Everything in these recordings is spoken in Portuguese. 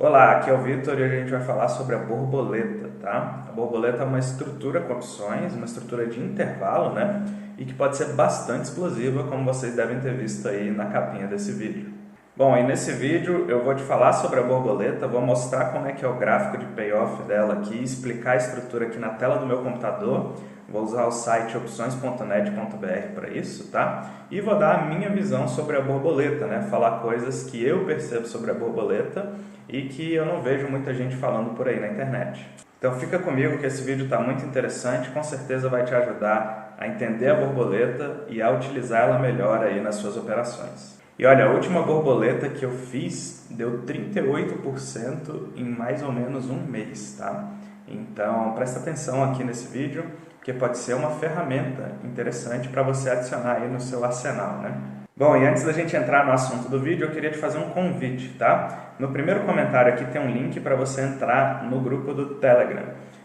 Olá, aqui é o Vitor e hoje a gente vai falar sobre a borboleta, tá? A borboleta é uma estrutura com opções, uma estrutura de intervalo, né? E que pode ser bastante explosiva, como vocês devem ter visto aí na capinha desse vídeo. Bom, e nesse vídeo eu vou te falar sobre a borboleta, vou mostrar como é que é o gráfico de payoff dela aqui, explicar a estrutura aqui na tela do meu computador. Vou usar o site opções.net.br para isso, tá? E vou dar a minha visão sobre a borboleta, né? Falar coisas que eu percebo sobre a borboleta e que eu não vejo muita gente falando por aí na internet. Então fica comigo que esse vídeo está muito interessante, com certeza vai te ajudar a entender a borboleta e a utilizar ela melhor aí nas suas operações. E olha, a última borboleta que eu fiz deu 38% em mais ou menos um mês, tá? Então presta atenção aqui nesse vídeo, porque pode ser uma ferramenta interessante para você adicionar aí no seu arsenal, né? Bom, e antes da gente entrar no assunto do vídeo, eu queria te fazer um convite, tá? No primeiro comentário aqui tem um link para você entrar no grupo do Telegram.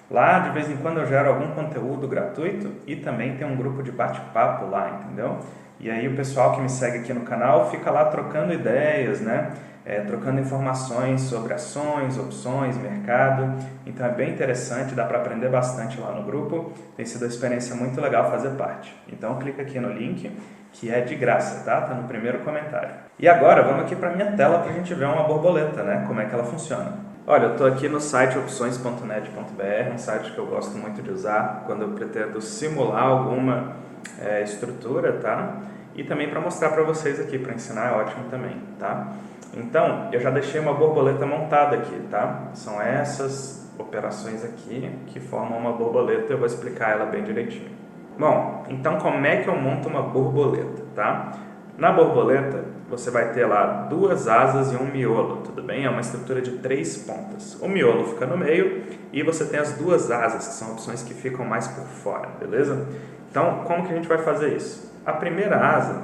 Lá, de vez em quando, eu gero algum conteúdo gratuito e também tem um grupo de bate-papo lá, entendeu? E aí o pessoal que me segue aqui no canal fica lá trocando ideias, né? Trocando informações sobre ações, opções, mercado. Então é bem interessante, dá para aprender bastante lá no grupo. Tem sido uma experiência muito legal fazer parte. Então clica aqui no link, que é de graça, tá? Tá no primeiro comentário. E agora vamos aqui para minha tela para a gente ver uma borboleta, né? Como é que ela funciona. Olha, eu estou aqui no site opções.net.br, um site que eu gosto muito de usar quando eu pretendo simular alguma estrutura, tá? E também para mostrar para vocês aqui, para ensinar é ótimo também, tá? Então, eu já deixei uma borboleta montada aqui, tá? São essas operações aqui que formam uma borboleta, eu vou explicar ela bem direitinho. Bom, então como é que eu monto uma borboleta, tá? Na borboleta, você vai ter lá duas asas e um miolo, tudo bem? É uma estrutura de 3 pontas. O miolo fica no meio e você tem as duas asas, que são opções que ficam mais por fora, beleza? Então, como que a gente vai fazer isso? A primeira asa,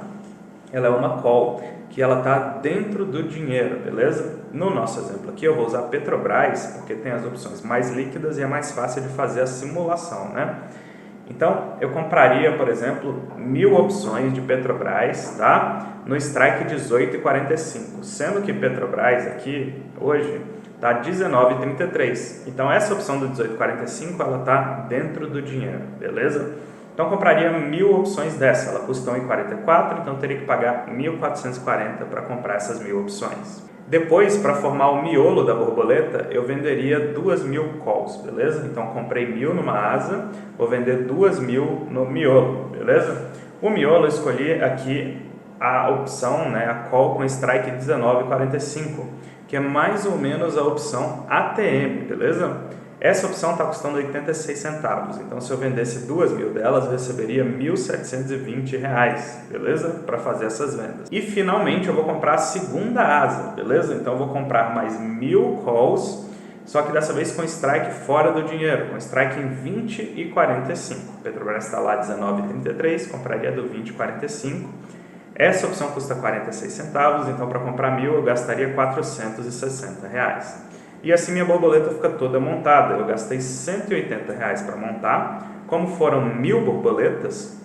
ela é uma call, que ela está dentro do dinheiro, beleza? No nosso exemplo aqui, eu vou usar Petrobras, porque tem as opções mais líquidas e é mais fácil de fazer a simulação, né? Então, eu compraria, por exemplo, 1000 opções de Petrobras, tá? No strike 18,45, sendo que Petrobras aqui, hoje, está 19,33. Então, essa opção do 18,45, ela está dentro do dinheiro, beleza? Então, eu compraria 1000 opções dessa, ela custa 1,44, então eu teria que pagar 1.440 para comprar essas 1000 opções. Depois, para formar o miolo da borboleta, eu venderia 2.000 calls, beleza? Então, comprei 1000 numa asa, vou vender 2.000 no miolo, beleza? O miolo eu escolhi aqui a opção, né, a call com strike 19,45, que é mais ou menos a opção ATM, beleza? Essa opção está custando 86 centavos, então se eu vendesse 2.000 delas, eu receberia R$ 1.720, beleza? Para fazer essas vendas. E finalmente eu vou comprar a segunda asa, beleza? Então eu vou comprar mais 1000 calls, só que dessa vez com strike fora do dinheiro, com strike em 20,45. Petrobras está lá 19,33, compraria do 20,45. Essa opção custa 46 centavos, então para comprar 1000 eu gastaria R$ 460. E assim minha borboleta fica toda montada. Eu gastei R$ 180 para montar. Como foram 1000 borboletas,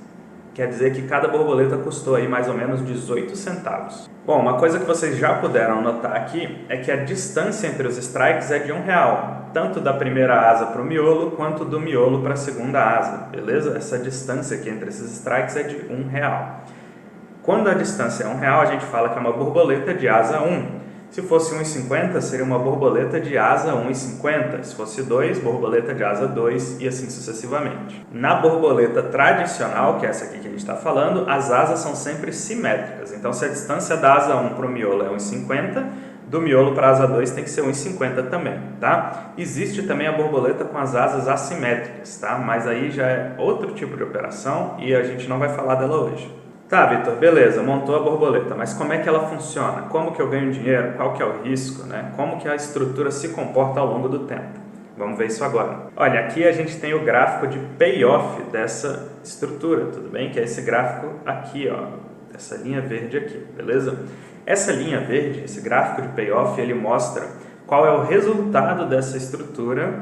quer dizer que cada borboleta custou aí mais ou menos 18 centavos. Bom, uma coisa que vocês já puderam notar aqui é que a distância entre os strikes é de R$1, tanto da primeira asa para o miolo, quanto do miolo para a segunda asa, beleza? Essa distância aqui entre esses strikes é de R$1. Quando a distância é R$1, a gente fala que é uma borboleta de asa 1. Se fosse 1,50, seria uma borboleta de asa 1,50. Se fosse 2, borboleta de asa 2 e assim sucessivamente. Na borboleta tradicional, que é essa aqui que a gente está falando, as asas são sempre simétricas. Então, se a distância da asa 1 para o miolo é 1,50, do miolo para a asa 2 tem que ser 1,50 também, tá? Existe também a borboleta com as asas assimétricas, tá? Mas aí já é outro tipo de operação e a gente não vai falar dela hoje. Tá, Vitor, beleza, montou a borboleta, mas como é que ela funciona? Como que eu ganho dinheiro? Qual que é o risco, né? Como que a estrutura se comporta ao longo do tempo? Vamos ver isso agora. Olha, aqui a gente tem o gráfico de payoff dessa estrutura, tudo bem? Que é esse gráfico aqui, ó, essa linha verde aqui, beleza? Essa linha verde, esse gráfico de payoff, ele mostra qual é o resultado dessa estrutura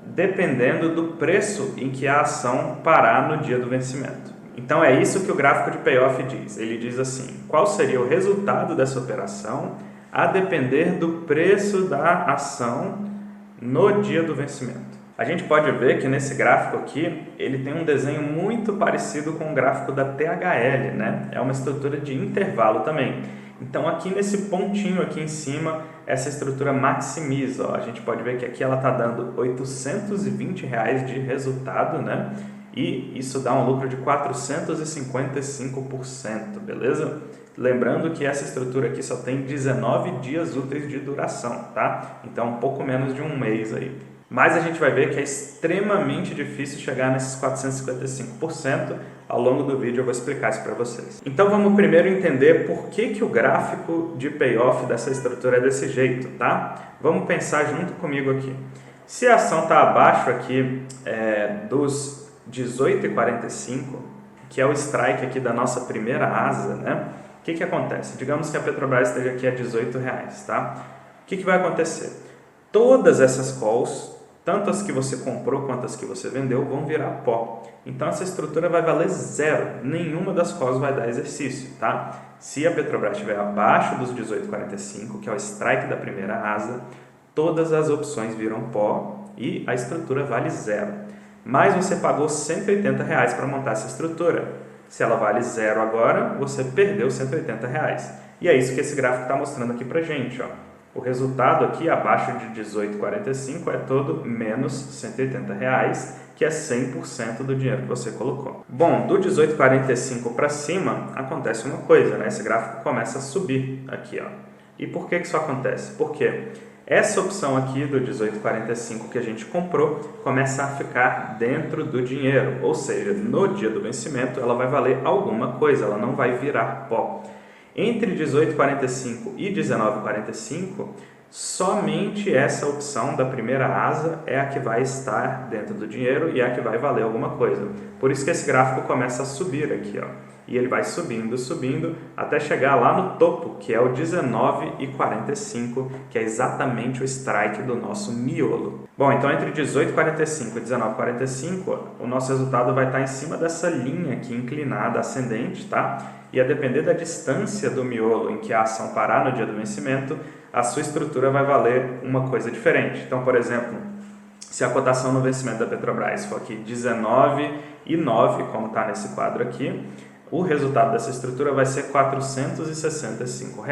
dependendo do preço em que a ação parar no dia do vencimento. Então é isso que o gráfico de payoff diz. Ele diz assim, qual seria o resultado dessa operação a depender do preço da ação no dia do vencimento. A gente pode ver que nesse gráfico aqui, ele tem um desenho muito parecido com o gráfico da THL, né? É uma estrutura de intervalo também. Então aqui nesse pontinho aqui em cima, essa estrutura maximiza. Ó. A gente pode ver que aqui ela está dando R$ 820 de resultado, né? E isso dá um lucro de 455%, beleza? Lembrando que essa estrutura aqui só tem 19 dias úteis de duração, tá? Então um pouco menos de um mês aí. Mas a gente vai ver que é extremamente difícil chegar nesses 455%. Ao longo do vídeo eu vou explicar isso para vocês. Então vamos primeiro entender por que o gráfico de payoff dessa estrutura é desse jeito, tá? Vamos pensar junto comigo aqui. Se a ação está abaixo aqui dos 18,45, que é o strike aqui da nossa primeira asa, né? O que acontece? Digamos que a Petrobras esteja aqui a R$18, tá? O que vai acontecer? Todas essas calls, tanto as que você comprou quanto as que você vendeu, vão virar pó. Então essa estrutura vai valer zero. Nenhuma das calls vai dar exercício, tá? Se a Petrobras estiver abaixo dos 18,45, que é o strike da primeira asa, todas as opções viram pó e a estrutura vale zero. Mas você pagou R$ 180 para montar essa estrutura. Se ela vale zero agora, você perdeu R$ 180. E é isso que esse gráfico está mostrando aqui para gente, ó. O resultado aqui, abaixo de 18,45, é todo menos R$ 180, que é 100% do dinheiro que você colocou. Bom, do 18,45 para cima, acontece uma coisa, né? Esse gráfico começa a subir aqui, ó. E por que isso acontece? Porque essa opção aqui do 18,45 que a gente comprou começa a ficar dentro do dinheiro, ou seja, no dia do vencimento ela vai valer alguma coisa, ela não vai virar pó. Entre 18,45 e 19,45, somente essa opção da primeira asa é a que vai estar dentro do dinheiro e é a que vai valer alguma coisa. Por isso que esse gráfico começa a subir aqui, ó. E ele vai subindo, subindo, até chegar lá no topo, que é o 19,45, que é exatamente o strike do nosso miolo. Bom, então entre 18,45 e 19,45, o nosso resultado vai estar em cima dessa linha aqui inclinada, ascendente, tá? E a depender da distância do miolo em que a ação parar no dia do vencimento, a sua estrutura vai valer uma coisa diferente. Então, por exemplo, se a cotação no vencimento da Petrobras for aqui 19,9, como está nesse quadro aqui, o resultado dessa estrutura vai ser R$ 465,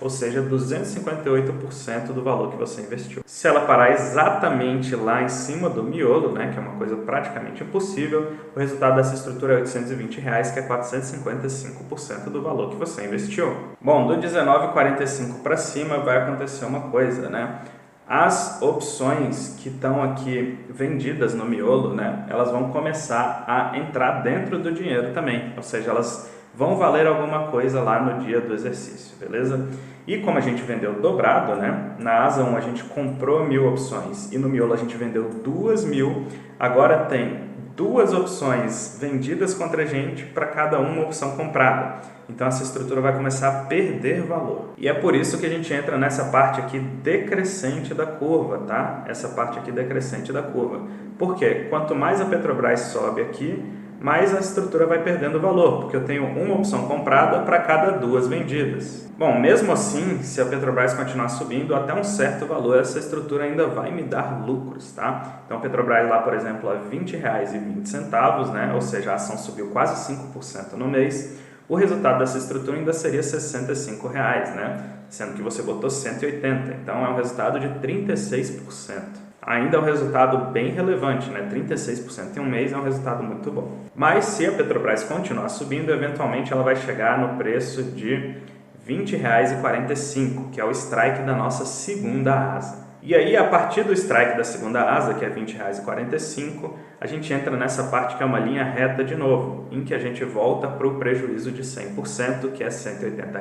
ou seja, 258% do valor que você investiu. Se ela parar exatamente lá em cima do miolo, né, que é uma coisa praticamente impossível, o resultado dessa estrutura é R$ 820, que é 455% do valor que você investiu. Bom, do 19,45 para cima vai acontecer uma coisa, né? As opções que estão aqui vendidas no miolo, né, elas vão começar a entrar dentro do dinheiro também, ou seja, elas vão valer alguma coisa lá no dia do exercício, beleza? E como a gente vendeu dobrado, né, na asa 1 a gente comprou 1.000 opções e no miolo a gente vendeu 2.000, agora tem duas opções vendidas contra a gente para cada uma opção comprada. Então essa estrutura vai começar a perder valor. E é por isso que a gente entra nessa parte aqui decrescente da curva, tá? Essa parte aqui decrescente da curva. Por quê? Quanto mais a Petrobras sobe aqui, mais a estrutura vai perdendo valor, porque eu tenho uma opção comprada para cada duas vendidas. Bom, mesmo assim, se a Petrobras continuar subindo até um certo valor, essa estrutura ainda vai me dar lucros, tá? Então a Petrobras lá, por exemplo, a R$ 20,20, né? Ou seja, a ação subiu quase 5% no mês. O resultado dessa estrutura ainda seria R$ 65, né? Sendo que você botou 180, então é um resultado de 36%. Ainda é um resultado bem relevante, né? 36% em um mês é um resultado muito bom. Mas se a Petrobras continuar subindo, eventualmente ela vai chegar no preço de R$ 20,45, que é o strike da nossa segunda asa. E aí, a partir do strike da segunda asa, que é R$ 20,45, a gente entra nessa parte que é uma linha reta de novo, em que a gente volta para o prejuízo de 100%, que é R$ 180.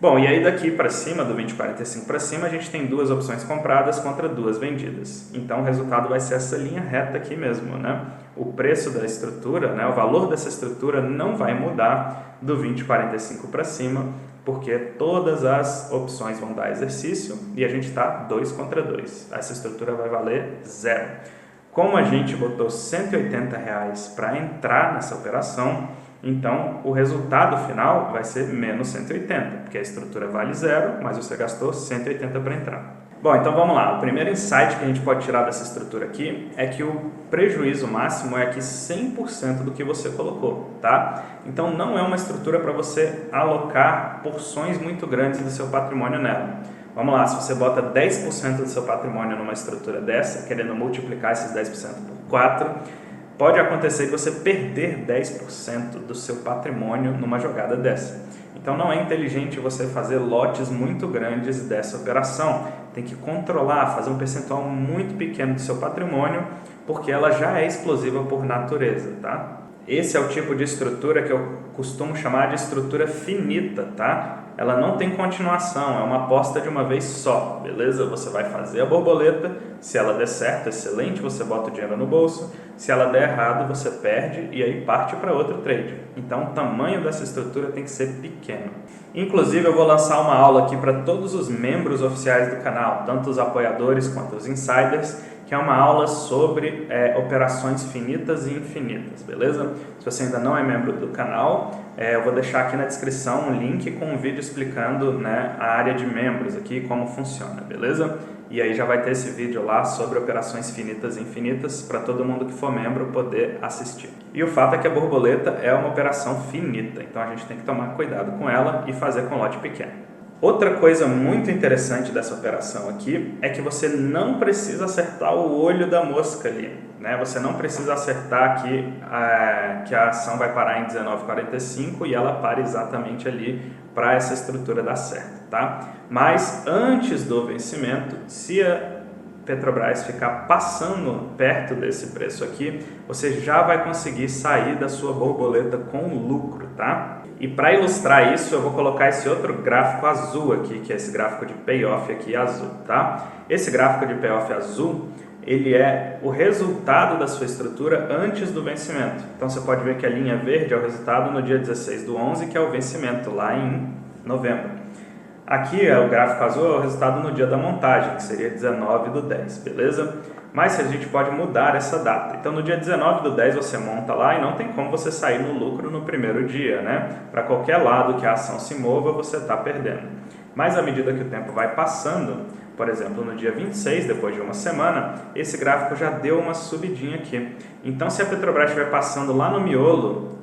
Bom, e aí daqui para cima, do 20,45 para cima, a gente tem duas opções compradas contra duas vendidas. Então, o resultado vai ser essa linha reta aqui mesmo, né? O preço da estrutura, né? O valor dessa estrutura não vai mudar do 20,45 para cima, porque todas as opções vão dar exercício e a gente está 2 contra 2. Essa estrutura vai valer zero. Como a gente botou R$ 180 para entrar nessa operação, Então, o resultado final vai ser menos 180, porque a estrutura vale 0, mas você gastou 180 para entrar. Bom, então vamos lá. O primeiro insight que a gente pode tirar dessa estrutura aqui é que o prejuízo máximo é aqui 100% do que você colocou, tá? Então, não é uma estrutura para você alocar porções muito grandes do seu patrimônio nela. Vamos lá, se você bota 10% do seu patrimônio numa estrutura dessa, querendo multiplicar esses 10% por 4, pode acontecer que você perder 10% do seu patrimônio numa jogada dessa. Então não é inteligente você fazer lotes muito grandes dessa operação. Tem que controlar, fazer um percentual muito pequeno do seu patrimônio, porque ela já é explosiva por natureza, tá? Esse é o tipo de estrutura que eu costumo chamar de estrutura finita, tá? Ela não tem continuação, é uma aposta de uma vez só, beleza? Você vai fazer a borboleta, se ela der certo, excelente, você bota o dinheiro no bolso, se ela der errado, você perde e aí parte para outro trade. Então, o tamanho dessa estrutura tem que ser pequeno. Inclusive, eu vou lançar uma aula aqui para todos os membros oficiais do canal, tanto os apoiadores quanto os insiders, que é uma aula sobre operações finitas e infinitas, beleza? Se você ainda não é membro do canal, eu vou deixar aqui na descrição um link com um vídeo explicando, né, a área de membros aqui, como funciona, beleza? E aí já vai ter esse vídeo lá sobre operações finitas e infinitas para todo mundo que for membro poder assistir. E o fato é que a borboleta é uma operação finita, então a gente tem que tomar cuidado com ela e fazer com lote pequeno. Outra coisa muito interessante dessa operação aqui é que você não precisa acertar o olho da mosca ali, né? Você não precisa acertar aqui que a ação vai parar em 19,45 e ela para exatamente ali para essa estrutura dar certo, tá? Mas antes do vencimento, se a Petrobras ficar passando perto desse preço aqui, você já vai conseguir sair da sua borboleta com lucro, tá? E para ilustrar isso, eu vou colocar esse outro gráfico azul aqui, que é esse gráfico de payoff aqui azul, tá? Esse gráfico de payoff azul, ele é o resultado da sua estrutura antes do vencimento. Então você pode ver que a linha verde é o resultado no dia 16/11, que é o vencimento lá em novembro. Aqui o gráfico azul é o resultado no dia da montagem, que seria 19/10, beleza? Mas a gente pode mudar essa data. Então no dia 19/10 você monta lá e não tem como você sair no lucro no primeiro dia, né? Para qualquer lado que a ação se mova, você está perdendo. Mas à medida que o tempo vai passando, por exemplo, no dia 26, depois de uma semana, esse gráfico já deu uma subidinha aqui. Então se a Petrobras estiver passando lá no miolo,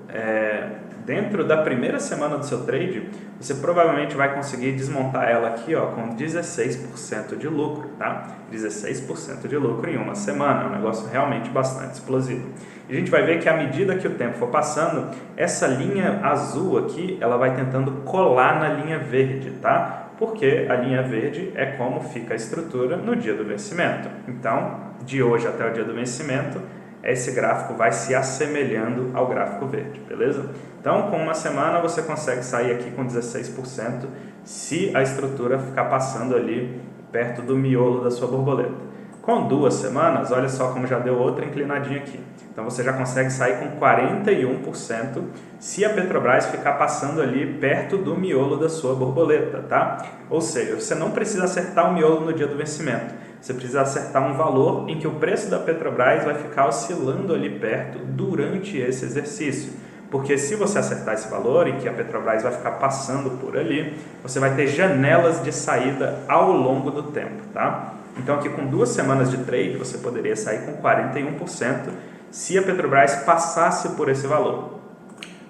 dentro da primeira semana do seu trade, você provavelmente vai conseguir desmontar ela aqui, ó, com 16% de lucro, tá? 16% de lucro em uma semana, é um negócio realmente bastante explosivo. E a gente vai ver que à medida que o tempo for passando, essa linha azul aqui, ela vai tentando colar na linha verde, tá? Porque a linha verde é como fica a estrutura no dia do vencimento. Então, de hoje até o dia do vencimento, esse gráfico vai se assemelhando ao gráfico verde, beleza? Então, com uma semana você consegue sair aqui com 16% se a estrutura ficar passando ali perto do miolo da sua borboleta. Com 2 semanas, olha só como já deu outra inclinadinha aqui. Então, você já consegue sair com 41% se a Petrobras ficar passando ali perto do miolo da sua borboleta, tá? Ou seja, você não precisa acertar o miolo no dia do vencimento. Você precisa acertar um valor em que o preço da Petrobras vai ficar oscilando ali perto durante esse exercício. Porque se você acertar esse valor e que a Petrobras vai ficar passando por ali, você vai ter janelas de saída ao longo do tempo, tá? Então aqui com 2 semanas de trade, você poderia sair com 41% se a Petrobras passasse por esse valor.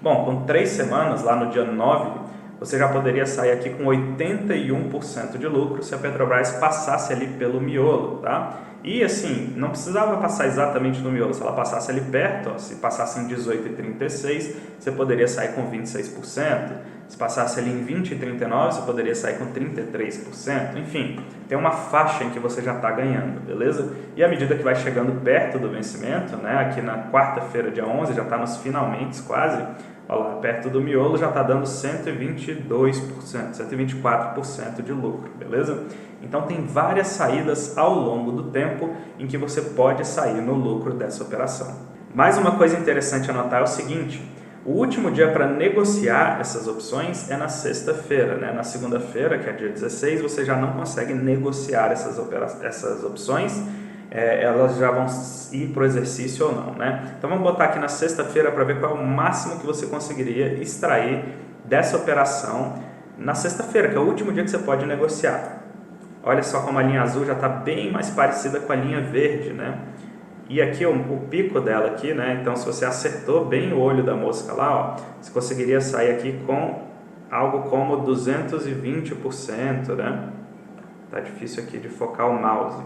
Bom, com 3 semanas, lá no dia 9, você já poderia sair aqui com 81% de lucro se a Petrobras passasse ali pelo miolo, tá? E assim, não precisava passar exatamente no miolo, se ela passasse ali perto, ó, se passasse em 18,36, você poderia sair com 26%, se passasse ali em 20,39, você poderia sair com 33%, enfim, tem uma faixa em que você já está ganhando, beleza? E à medida que vai chegando perto do vencimento, né, aqui na quarta-feira, dia 11, já está nos finalmente quase, olha lá, perto do miolo já está dando 122%, 124% de lucro, beleza? Então tem várias saídas ao longo do tempo em que você pode sair no lucro dessa operação. Mais uma coisa interessante a notar é o seguinte: o último dia para negociar essas opções é na sexta-feira, né? Na segunda-feira, que é dia 16, você já não consegue negociar essas opções. elas já vão ir para o exercício ou não, né? Então vamos botar aqui na sexta-feira para ver qual é o máximo que você conseguiria extrair dessa operação na sexta-feira, que é o último dia que você pode negociar. Olha só como a linha azul já está bem mais parecida com a linha verde, né? E aqui o pico dela aqui, né? Então se você acertou bem o olho da mosca lá, ó, você conseguiria sair aqui com algo como 220%, né? Tá difícil aqui de focar o mouse.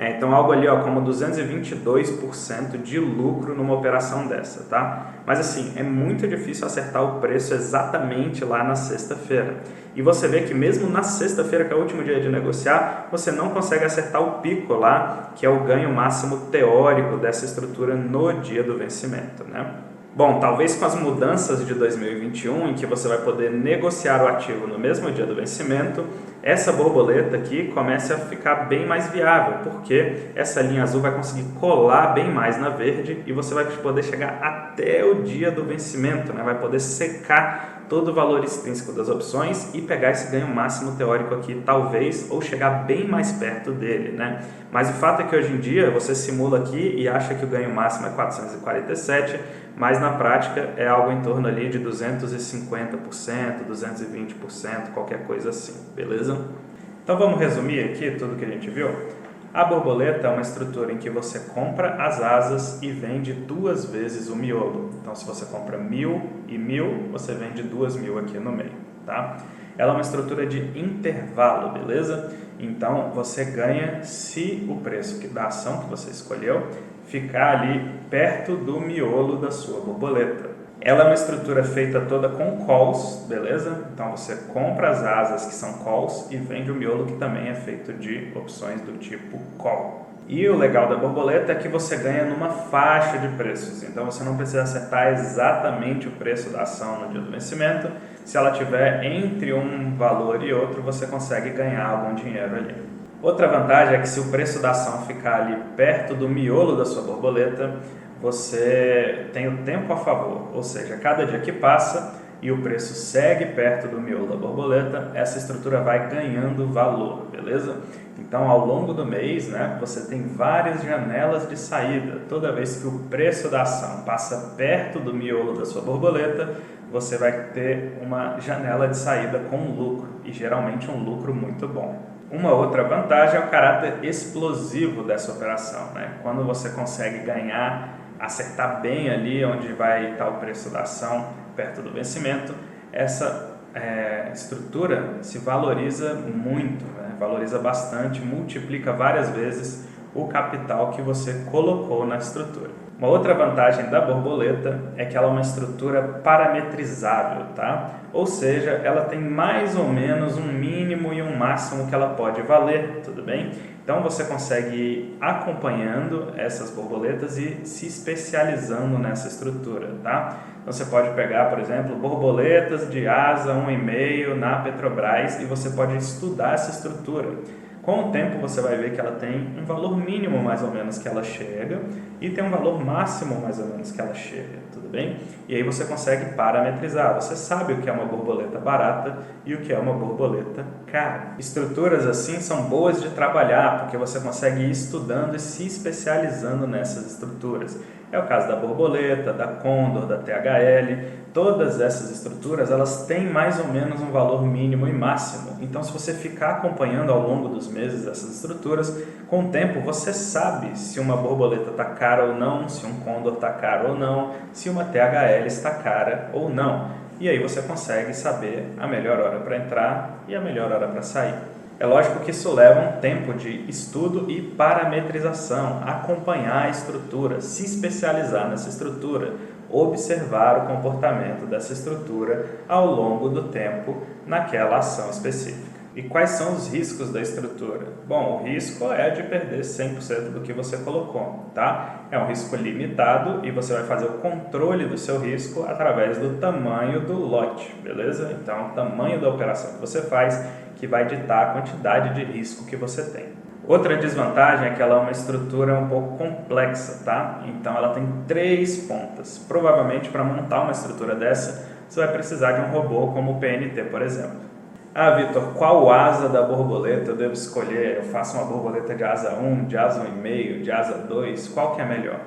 Então algo ali, ó, como 222% de lucro numa operação dessa, tá? Mas assim, é muito difícil acertar o preço exatamente lá na sexta-feira. E você vê que mesmo na sexta-feira, que é o último dia de negociar, você não consegue acertar o pico lá, que é o ganho máximo teórico dessa estrutura no dia do vencimento, né? Bom, talvez com as mudanças de 2021, em que você vai poder negociar o ativo no mesmo dia do vencimento, essa borboleta aqui comece a ficar bem mais viável, porque essa linha azul vai conseguir colar bem mais na verde e você vai poder chegar até o dia do vencimento, né? Vai poder secar todo o valor extrínseco das opções e pegar esse ganho máximo teórico aqui, talvez, ou chegar bem mais perto dele, né? Mas o fato é que hoje em dia você simula aqui e acha que o ganho máximo é 447, mas na prática é algo em torno ali de 250%, 220%, qualquer coisa assim, beleza? Então vamos resumir aqui tudo que a gente viu? A borboleta é uma estrutura em que você compra as asas e vende 2 vezes o miolo. Então se você compra 1.000 e 1.000, você vende 2.000 aqui no meio, tá? Ela é uma estrutura de intervalo, beleza? Então você ganha se o preço da ação que você escolheu ficar ali perto do miolo da sua borboleta. Ela é uma estrutura feita toda com calls, beleza? Então você compra as asas que são calls e vende o miolo que também é feito de opções do tipo call. E o legal da borboleta é que você ganha numa faixa de preços, então você não precisa acertar exatamente o preço da ação no dia do vencimento. Se ela estiver entre um valor e outro, você consegue ganhar algum dinheiro ali. Outra vantagem é que se o preço da ação ficar ali perto do miolo da sua borboleta, você tem o tempo a favor, ou seja, cada dia que passa e o preço segue perto do miolo da borboleta, essa estrutura vai ganhando valor, beleza? Então, ao longo do mês, né, você tem várias janelas de saída. Toda vez que o preço da ação passa perto do miolo da sua borboleta, você vai ter uma janela de saída com lucro, e geralmente um lucro muito bom. Uma outra vantagem é o caráter explosivo dessa operação, né? Quando você consegue ganhar, acertar bem ali onde vai estar o preço da ação perto do vencimento, essa estrutura se valoriza muito, né? Valoriza bastante, multiplica várias vezes o capital que você colocou na estrutura. Uma outra vantagem da borboleta é que ela é uma estrutura parametrizável, tá? Ou seja, ela tem mais ou menos um mínimo e um máximo que ela pode valer, tudo bem? Então você consegue ir acompanhando essas borboletas e se especializando nessa estrutura, tá? Então você pode pegar, por exemplo, borboletas de asa 1,5 na Petrobras e você pode estudar essa estrutura. Com o tempo você vai ver que ela tem um valor mínimo mais ou menos que ela chega e tem um valor máximo mais ou menos que ela chega, tudo bem? E aí você consegue parametrizar, você sabe o que é uma borboleta barata e o que é uma borboleta cara. Estruturas assim são boas de trabalhar porque você consegue ir estudando e se especializando nessas estruturas. É o caso da borboleta, da Condor, da THL. Todas essas estruturas, elas têm mais ou menos um valor mínimo e máximo. Então, se você ficar acompanhando ao longo dos meses essas estruturas, com o tempo você sabe se uma borboleta está cara ou não, se um Condor está caro ou não, se uma THL está cara ou não. E aí você consegue saber a melhor hora para entrar e a melhor hora para sair. É lógico que isso leva um tempo de estudo e parametrização, acompanhar a estrutura, se especializar nessa estrutura, observar o comportamento dessa estrutura ao longo do tempo naquela ação específica. E quais são os riscos da estrutura? Bom, o risco é de perder 100% do que você colocou, tá? É um risco limitado e você vai fazer o controle do seu risco através do tamanho do lote, beleza? Então, o tamanho da operação que você faz que vai ditar a quantidade de risco que você tem. Outra desvantagem é que ela é uma estrutura um pouco complexa, tá? Então, ela tem 3 pontas. Provavelmente, para montar uma estrutura dessa, você vai precisar de um robô como o PNT, por exemplo. Ah, Vitor, qual asa da borboleta eu devo escolher? Eu faço uma borboleta de asa 1, de asa 1,5, de asa 2, qual que é melhor?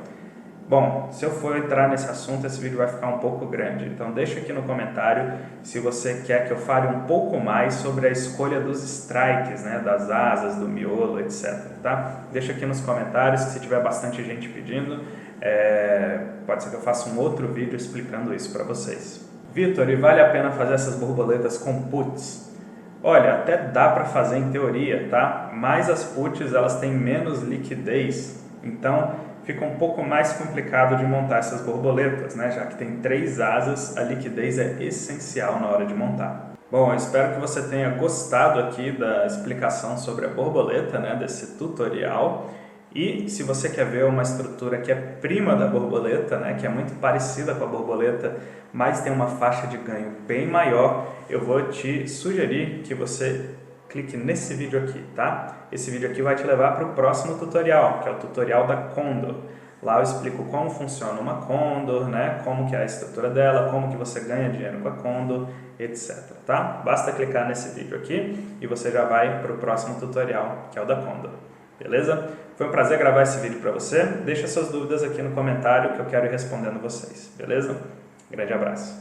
Bom, se eu for entrar nesse assunto, esse vídeo vai ficar um pouco grande, então deixa aqui no comentário se você quer que eu fale um pouco mais sobre a escolha dos strikes, né, das asas, do miolo, etc. Tá? Deixa aqui nos comentários, que se tiver bastante gente pedindo, pode ser que eu faça um outro vídeo explicando isso para vocês. Vitor, e vale a pena fazer essas borboletas com puts? Olha, até dá para fazer em teoria, tá? Mas as puts elas têm menos liquidez, então fica um pouco mais complicado de montar essas borboletas, né? Já que tem 3 asas, a liquidez é essencial na hora de montar. Bom, eu espero que você tenha gostado aqui da explicação sobre a borboleta, né? Desse tutorial. E se você quer ver uma estrutura que é prima da borboleta, né, que é muito parecida com a borboleta, mas tem uma faixa de ganho bem maior, eu vou te sugerir que você clique nesse vídeo aqui, tá? Esse vídeo aqui vai te levar para o próximo tutorial, que é o tutorial da Condor. Lá eu explico como funciona uma Condor, né, como que é a estrutura dela, como que você ganha dinheiro com a Condor, etc. Tá? Basta clicar nesse vídeo aqui e você já vai para o próximo tutorial, que é o da Condor. Beleza? Foi um prazer gravar esse vídeo para você. Deixa suas dúvidas aqui no comentário que eu quero ir respondendo vocês. Beleza? Grande abraço.